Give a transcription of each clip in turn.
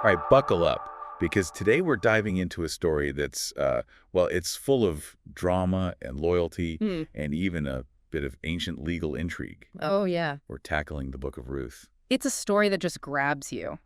All right, buckle up, because today we're diving into a story that's, well, it's full of drama and loyalty Hmm. and even a bit of ancient legal intrigue. Oh, yeah. We're tackling the Book of Ruth. It's a story that just grabs you.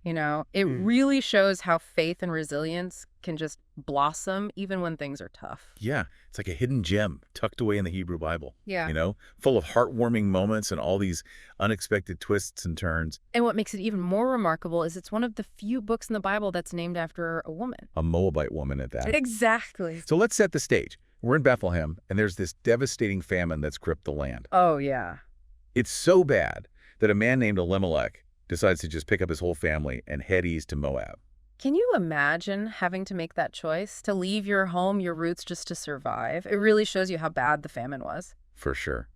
It really shows how faith and resilience can just blossom even when things are tough. Yeah, it's like a hidden gem tucked away in the Hebrew Bible. Yeah. Full of heartwarming moments and all these unexpected twists and turns. And what makes it even more remarkable is it's one of the few books in the Bible that's named after a woman. A Moabite woman at that. Exactly. So let's set the stage. We're in Bethlehem, and there's this devastating famine that's gripped the land. Oh, yeah. It's so bad that a man named Elimelech decides to just pick up his whole family and head east to Moab. Can you imagine having to make that choice? To leave your home, your roots, just to survive? It really shows you how bad the famine was. For sure.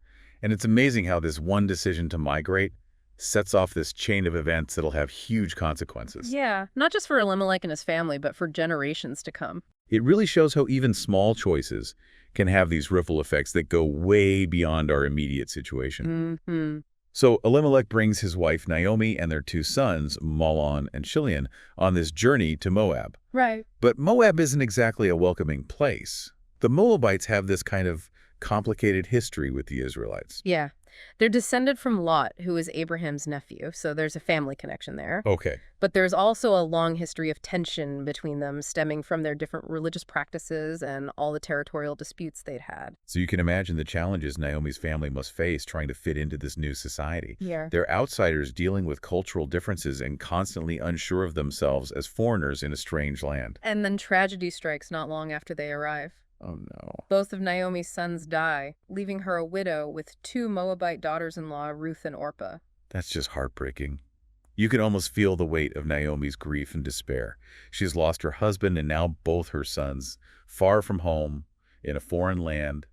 And it's amazing how this one decision to migrate sets off this chain of events that'll have huge consequences. Yeah, not just for Elimelech and his family, but for generations to come. It really shows how even small choices can have these ripple effects that go way beyond our immediate situation. Mm-hmm. So Elimelech brings his wife Naomi and their two sons, Mahlon and Chilion, on this journey to Moab. Right. But Moab isn't exactly a welcoming place. The Moabites have this kind of complicated history with the Israelites. Yeah. They're descended from Lot, who is Abraham's nephew, so there's a family connection there. Okay. But there's also a long history of tension between them, stemming from their different religious practices and all the territorial disputes they'd had. So you can imagine the challenges Naomi's family must face trying to fit into this new society. Yeah. They're outsiders dealing with cultural differences and constantly unsure of themselves as foreigners in a strange land. And then tragedy strikes not long after they arrive. Oh, no. Both of Naomi's sons die, leaving her a widow with two Moabite daughters-in-law, Ruth and Orpah. That's just heartbreaking. You can almost feel the weight of Naomi's grief and despair. She's lost her husband and now both her sons, far from home, in a foreign land.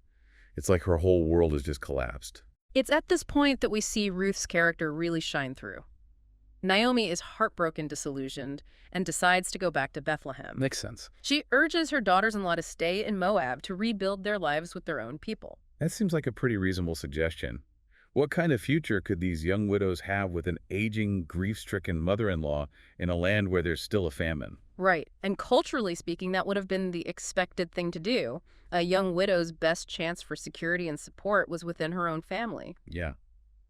It's like her whole world has just collapsed. It's at this point that we see Ruth's character really shine through. Naomi is heartbroken, disillusioned, and decides to go back to Bethlehem. Makes sense. She urges her daughters-in-law to stay in Moab to rebuild their lives with their own people. That seems like a pretty reasonable suggestion. What kind of future could these young widows have with an aging, grief-stricken mother-in-law in a land where there's still a famine? Right. And culturally speaking, that would have been the expected thing to do. A young widow's best chance for security and support was within her own family. Yeah.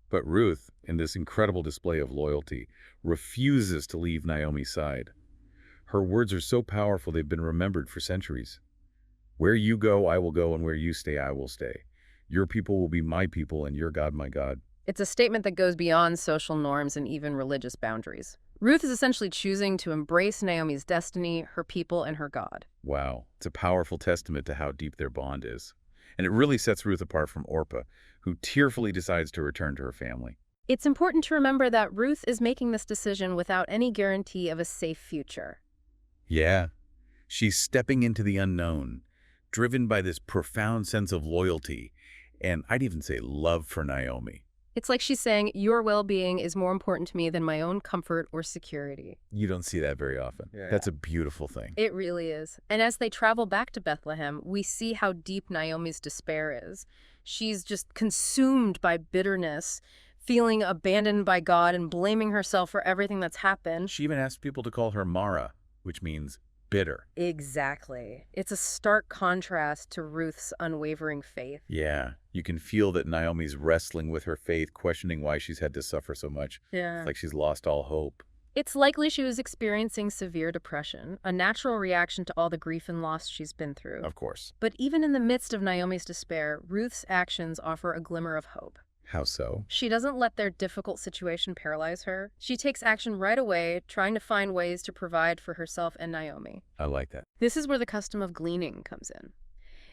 But Ruth, in this incredible display of loyalty, refuses to leave Naomi's side. Her words are so powerful they've been remembered for centuries. Where you go, I will go, and where you stay, I will stay. Your people will be my people, and your God, my God. It's a statement that goes beyond social norms and even religious boundaries. Ruth is essentially choosing to embrace Naomi's destiny, her people, and her God. Wow. It's a powerful testament to how deep their bond is. And it really sets Ruth apart from Orpah, who tearfully decides to return to her family. It's important to remember that Ruth is making this decision without any guarantee of a safe future. Yeah. She's stepping into the unknown, driven by this profound sense of loyalty, and I'd even say love for Naomi. It's like she's saying, your well-being is more important to me than my own comfort or security. You don't see that very often. That's a beautiful thing. It really is. And as they travel back to Bethlehem, we see how deep Naomi's despair is. She's just consumed by bitterness, feeling abandoned by God and blaming herself for everything that's happened. She even asked people to call her Mara, which means bitter. Exactly. It's a stark contrast to Ruth's unwavering faith. Yeah, you can feel that Naomi's wrestling with her faith, questioning why she's had to suffer so much. Yeah. It's like she's lost all hope. It's likely she was experiencing severe depression, a natural reaction to all the grief and loss she's been through. Of course. But even in the midst of Naomi's despair, Ruth's actions offer a glimmer of hope. How so? She doesn't let their difficult situation paralyze her. She takes action right away, trying to find ways to provide for herself and Naomi. I like that. This is where the custom of gleaning comes in.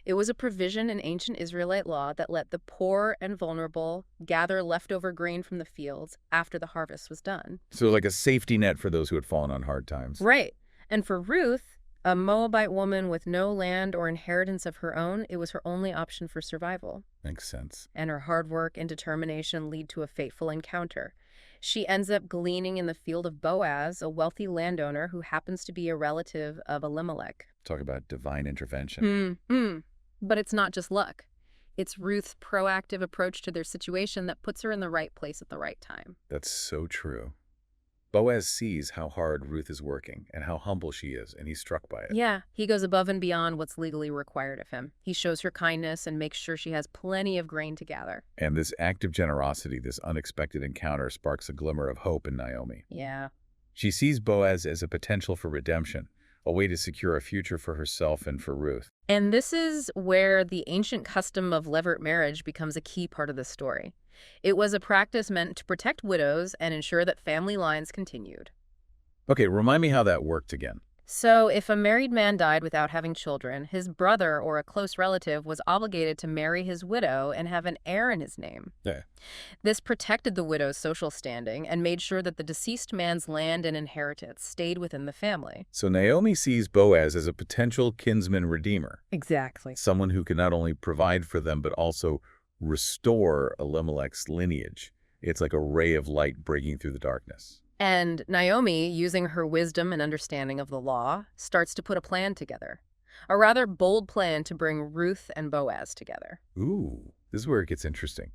It was a provision in ancient Israelite law that let the poor and vulnerable gather leftover grain from the fields after the harvest was done. So like a safety net for those who had fallen on hard times. Right. And for Ruth, a Moabite woman with no land or inheritance of her own, it was her only option for survival. Makes sense. And her hard work and determination lead to a fateful encounter. She ends up gleaning in the field of Boaz, a wealthy landowner who happens to be a relative of Elimelech. Talk about divine intervention. But it's not just luck. It's Ruth's proactive approach to their situation that puts her in the right place at the right time. That's so true. Boaz sees how hard Ruth is working and how humble she is, and he's struck by it. Yeah, he goes above and beyond what's legally required of him. He shows her kindness and makes sure she has plenty of grain to gather. And this act of generosity, this unexpected encounter, sparks a glimmer of hope in Naomi. Yeah. She sees Boaz as a potential for redemption, a way to secure a future for herself and for Ruth. And this is where the ancient custom of levirate marriage becomes a key part of the story. It was a practice meant to protect widows and ensure that family lines continued. Okay, remind me how that worked again. So, if a married man died without having children, his brother or a close relative was obligated to marry his widow and have an heir in his name. Yeah. This protected the widow's social standing and made sure that the deceased man's land and inheritance stayed within the family. So Naomi sees Boaz as a potential kinsman redeemer, Exactly. someone who can not only provide for them but also restore Elimelech's lineage. It's like a ray of light breaking through the darkness. And Naomi, using her wisdom and understanding of the law, starts to put a plan together. A rather bold plan to bring Ruth and Boaz together. Ooh, this is where it gets interesting.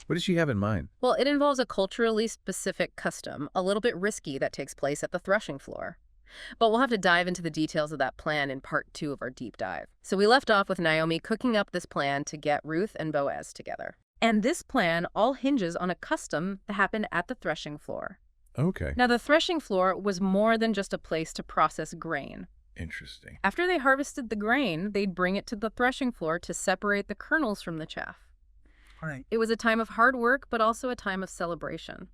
What does she have in mind? Well, it involves a culturally specific custom, a little bit risky, that takes place at the threshing floor. But we'll have to dive into the details of that plan in part 2 of our deep dive. So we left off with Naomi cooking up this plan to get Ruth and Boaz together. And this plan all hinges on a custom that happened at the threshing floor. Okay. Now, the threshing floor was more than just a place to process grain. Interesting. After they harvested the grain, they'd bring it to the threshing floor to separate the kernels from the chaff. Right. It was a time of hard work, but also a time of celebration.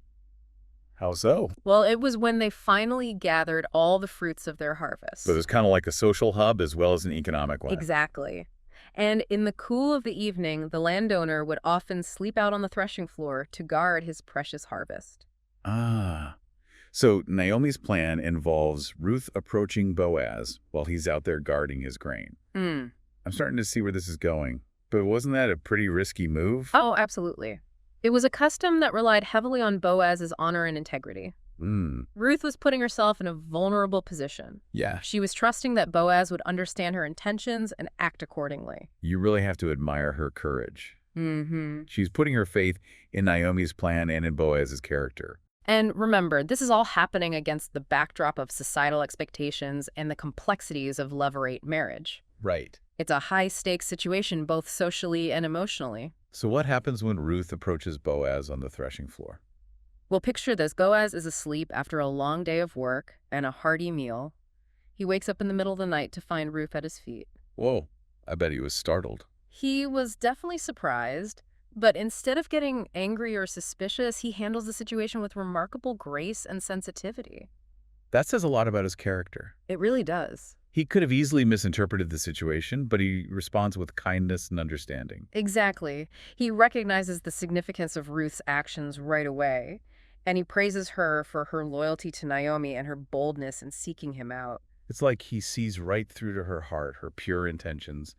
How so? Well, it was when they finally gathered all the fruits of their harvest. So it's kind of like a social hub as well as an economic one. Exactly. And in the cool of the evening, the landowner would often sleep out on the threshing floor to guard his precious harvest. Ah. So Naomi's plan involves Ruth approaching Boaz while he's out there guarding his grain. I'm starting to see where this is going. But wasn't that a pretty risky move? Oh, absolutely. It was a custom that relied heavily on Boaz's honor and integrity. Ruth was putting herself in a vulnerable position. Yeah. She was trusting that Boaz would understand her intentions and act accordingly. You really have to admire her courage. Mm-hmm. She's putting her faith in Naomi's plan and in Boaz's character. And remember, this is all happening against the backdrop of societal expectations and the complexities of levirate marriage. Right. It's a high-stakes situation, both socially and emotionally. So what happens when Ruth approaches Boaz on the threshing floor? Well, picture this. Boaz is asleep after a long day of work and a hearty meal. He wakes up in the middle of the night to find Ruth at his feet. Whoa, I bet he was startled. He was definitely surprised, but instead of getting angry or suspicious, he handles the situation with remarkable grace and sensitivity. That says a lot about his character. It really does. He could have easily misinterpreted the situation, but he responds with kindness and understanding. Exactly. He recognizes the significance of Ruth's actions right away, and he praises her for her loyalty to Naomi and her boldness in seeking him out. It's like he sees right through to her heart, her pure intentions,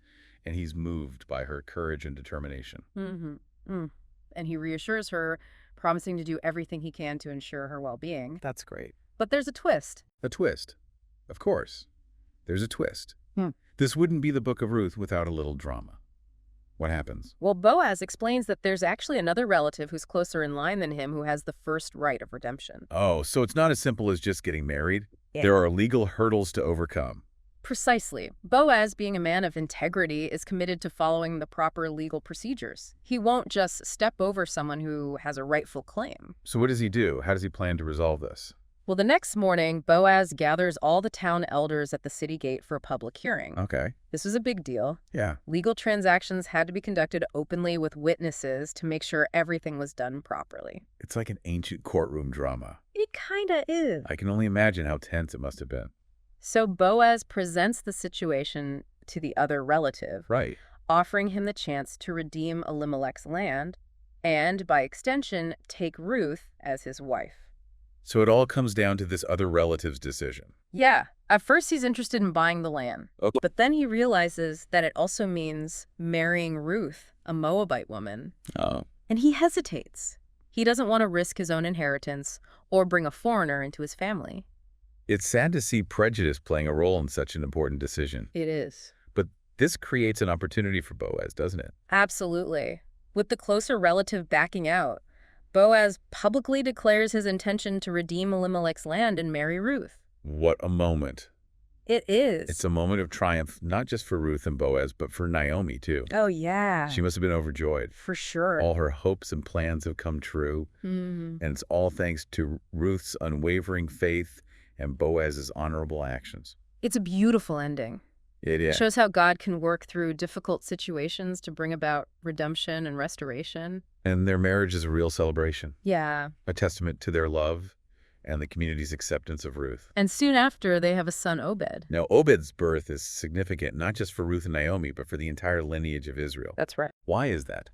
and he's moved by her courage and determination. And he reassures her, promising to do everything he can to ensure her well-being. That's great. But there's a twist. A twist. Of course. There's a twist. This wouldn't be the Book of Ruth without a little drama. What happens? Well, Boaz explains that there's actually another relative who's closer in line than him who has the first right of redemption. Oh, so it's not as simple as just getting married? Yeah. There are legal hurdles to overcome. Precisely. Boaz, being a man of integrity, is committed to following the proper legal procedures. He won't just step over someone who has a rightful claim. So what does he do? How does he plan to resolve this? Well, the next morning, Boaz gathers all the town elders at the city gate for a public hearing. Okay. This was a big deal. Yeah. Legal transactions had to be conducted openly with witnesses to make sure everything was done properly. It's like an ancient courtroom drama. It kinda is. I can only imagine how tense it must have been. So Boaz presents the situation to the other relative, Right. offering him the chance to redeem Elimelech's land and, by extension, take Ruth as his wife. So it all comes down to this other relative's decision. Yeah, at first he's interested in buying the land, Okay. but then he realizes that it also means marrying Ruth, a Moabite woman, Oh. and he hesitates. He doesn't want to risk his own inheritance or bring a foreigner into his family. It's sad to see prejudice playing a role in such an important decision. It is. But this creates an opportunity for Boaz, doesn't it? Absolutely. With the closer relative backing out, Boaz publicly declares his intention to redeem Elimelech's land and marry Ruth. What a moment. It is. It's a moment of triumph, not just for Ruth and Boaz, but for Naomi, too. Oh, yeah. She must have been overjoyed. For sure. All her hopes and plans have come true. And it's all thanks to Ruth's unwavering faith and Boaz's honorable actions. It's a beautiful ending. It is. It shows how God can work through difficult situations to bring about redemption and restoration. And their marriage is a real celebration, Yeah. a testament to their love and the community's acceptance of Ruth. And soon after, they have a son, Obed. Now, Obed's birth is significant, not just for Ruth and Naomi, but for the entire lineage of Israel. That's right. Why is that?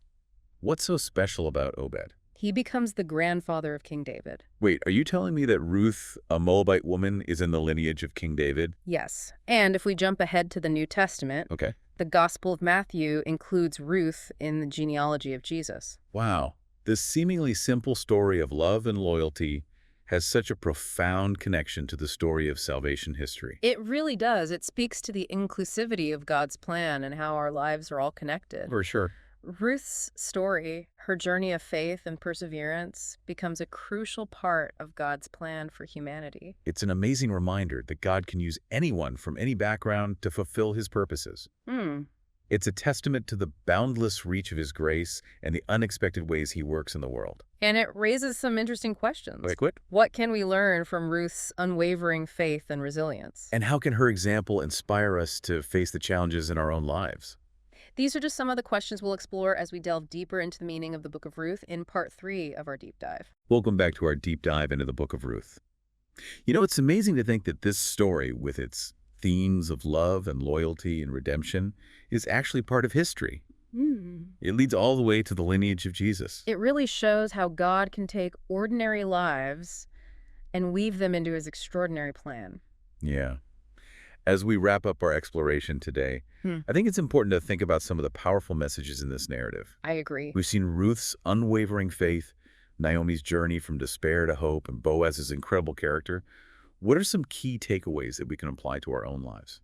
What's so special about Obed? He becomes the grandfather of King David. Wait, are you telling me that Ruth, a Moabite woman, is in the lineage of King David? Yes. And if we jump ahead to the New Testament, Okay. the Gospel of Matthew includes Ruth in the genealogy of Jesus. Wow. This seemingly simple story of love and loyalty has such a profound connection to the story of salvation history. It really does. It speaks to the inclusivity of God's plan and how our lives are all connected. For sure. Ruth's story, her journey of faith and perseverance, becomes a crucial part of God's plan for humanity. It's an amazing reminder that God can use anyone from any background to fulfill his purposes. It's a testament to the boundless reach of his grace and the unexpected ways he works in the world. And it raises some interesting questions. Like what? What can we learn from Ruth's unwavering faith and resilience? And how can her example inspire us to face the challenges in our own lives? These are just some of the questions we'll explore as we delve deeper into the meaning of the Book of Ruth in Part 3 of our deep dive. Welcome back to our deep dive into the Book of Ruth. You know, it's amazing to think that this story, with its themes of love and loyalty and redemption, is actually part of history. It leads all the way to the lineage of Jesus. It really shows how God can take ordinary lives and weave them into his extraordinary plan. Yeah. As we wrap up our exploration today, I think it's important to think about some of the powerful messages in this narrative. I agree. We've seen Ruth's unwavering faith, Naomi's journey from despair to hope, and Boaz's incredible character. What are some key takeaways that we can apply to our own lives?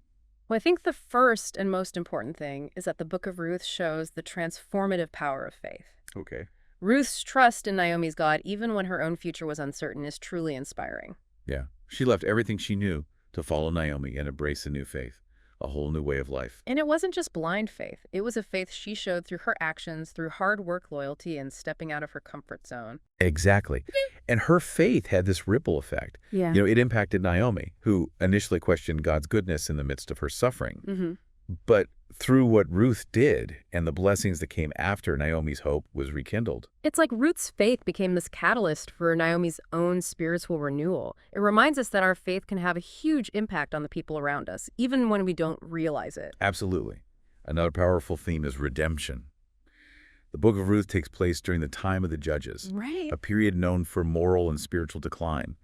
Well, I think the first and most important thing is that the Book of Ruth shows the transformative power of faith. Okay. Ruth's trust in Naomi's God, even when her own future was uncertain, is truly inspiring. Yeah. She left everything she knew to follow Naomi and embrace a new faith, a whole new way of life. And it wasn't just blind faith. It was a faith she showed through her actions, through hard work, loyalty, and stepping out of her comfort zone. Exactly. And her faith had this ripple effect. Yeah. You know, it impacted Naomi, who initially questioned God's goodness in the midst of her suffering. But through what Ruth did and the blessings that came after, Naomi's hope was rekindled. It's like Ruth's faith became this catalyst for Naomi's own spiritual renewal. It reminds us that our faith can have a huge impact on the people around us, even when we don't realize it. Absolutely. Another powerful theme is redemption. The book of Ruth takes place during the time of the Judges, Right. a period known for moral and spiritual decline.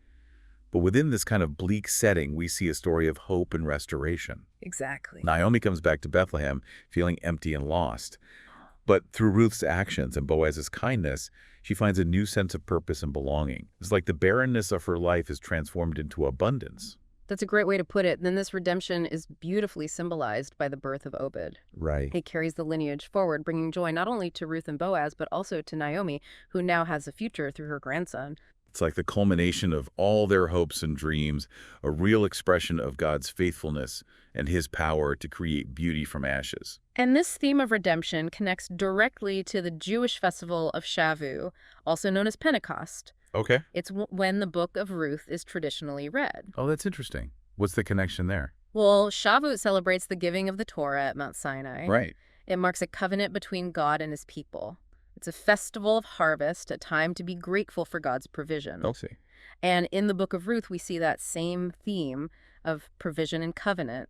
But within this kind of bleak setting, we see a story of hope and restoration. Exactly. Naomi comes back to Bethlehem feeling empty and lost. But through Ruth's actions and Boaz's kindness, she finds a new sense of purpose and belonging. It's like the barrenness of her life is transformed into abundance. That's a great way to put it. Then this redemption is beautifully symbolized by the birth of Obed. Right. He carries the lineage forward, bringing joy not only to Ruth and Boaz, but also to Naomi, who now has a future through her grandson. It's like the culmination of all their hopes and dreams, a real expression of God's faithfulness and his power to create beauty from ashes. And this theme of redemption connects directly to the Jewish festival of Shavu, also known as Pentecost. Okay. It's when the book of Ruth is traditionally read. Oh, that's interesting. What's the connection there? Well, Shavuot celebrates the giving of the Torah at Mount Sinai. Right. It marks a covenant between God and his people. It's a festival of harvest, a time to be grateful for God's provision. I'll see. And in the book of Ruth, we see that same theme of provision and covenant.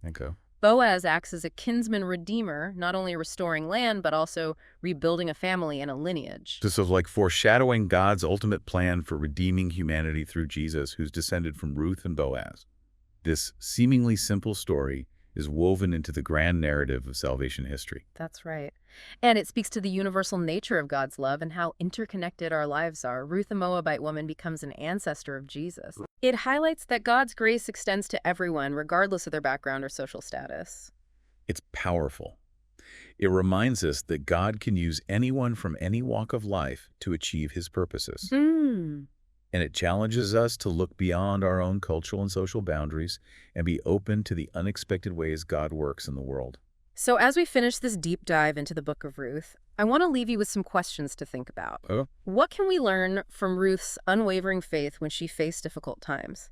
Okay. Boaz acts as a kinsman redeemer, not only restoring land, but also rebuilding a family and a lineage. This is like foreshadowing God's ultimate plan for redeeming humanity through Jesus, who's descended from Ruth and Boaz. This seemingly simple story is woven into the grand narrative of salvation history. That's right. And it speaks to the universal nature of God's love and how interconnected our lives are. Ruth, the Moabite woman, becomes an ancestor of Jesus. It highlights that God's grace extends to everyone, regardless of their background or social status. It's powerful. It reminds us that God can use anyone from any walk of life to achieve his purposes. Hmm. And it challenges us to look beyond our own cultural and social boundaries and be open to the unexpected ways God works in the world. So as we finish this deep dive into the Book of Ruth, I want to leave you with some questions to think about. Oh, What can we learn from Ruth's unwavering faith when she faced difficult times?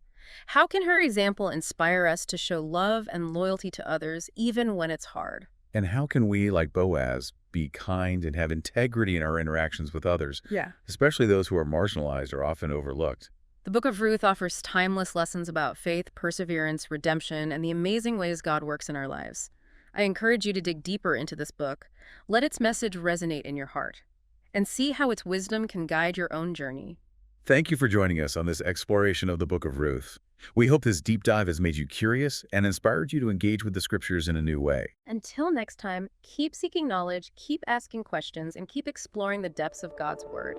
How can her example inspire us to show love and loyalty to others even when it's hard? and how can we, like Boaz, be kind and have integrity in our interactions with others, Yeah. especially those who are marginalized or often overlooked? The Book of Ruth offers timeless lessons about faith, perseverance, redemption, and the amazing ways God works in our lives. I encourage you to dig deeper into this book. Let its message resonate in your heart, and see how its wisdom can guide your own journey. Thank you for joining us on this exploration of the Book of Ruth. We hope this deep dive has made you curious and inspired you to engage with the scriptures in a new way. Until next time, keep seeking knowledge, keep asking questions, and keep exploring the depths of God's Word.